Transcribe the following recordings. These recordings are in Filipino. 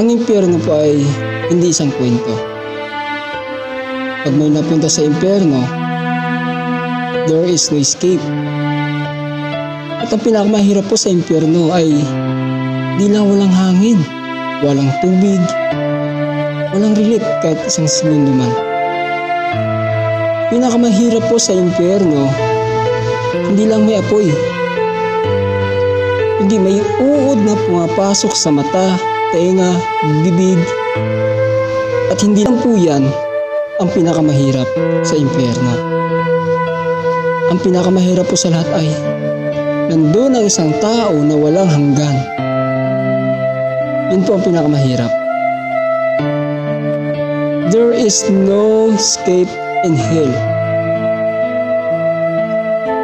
Ang impyerno po ay hindi isang kwento. Pag may napunta sa impyerno, there is no escape. At ang pinakamahirap po sa impyerno ay di lang walang hangin, walang tubig, walang relief kahit isang segundo man. Pinakamahirap po sa impyerno, hindi lang may apoy, hindi may uod na pumapasok sa mata, tenga, bibig, at hindi lang po yan ang pinakamahirap sa impyerno. Ang pinakamahirap po sa lahat ay nandun ang isang tao na walang hanggan. Yun po ang pinakamahirap. There is no escape in hell.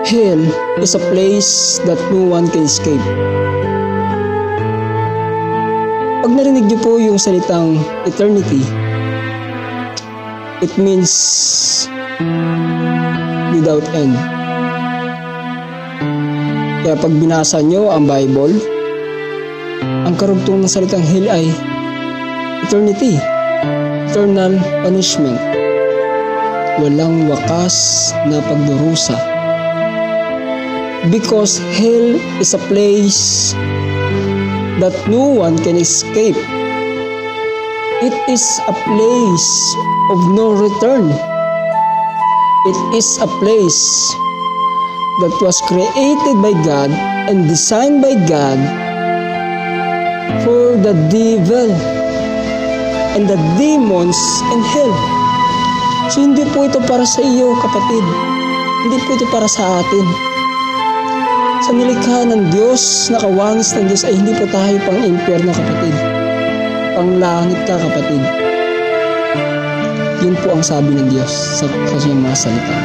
Hell is a place that no one can escape. Pag narinig niyo po yung salitang eternity, it means without end. Kaya pag binasa niyo ang Bible, ang karugtong ng salitang hell ay eternity, eternal punishment, walang wakas na pagdurusa. Because hell is a place that no one can escape. It is a place of no return. It is a place that was created by God and designed by God for the devil and the demons in hell. So hindi po ito para sa iyo, kapatid. Hindi po ito para sa atin. Sa nilikha ng Diyos, nakawangis ng Diyos, ay hindi po tayo pang impyerno, kapatid. Pang langit ka, kapatid. Yun po ang sabi ng Diyos sa kanyang mga salita.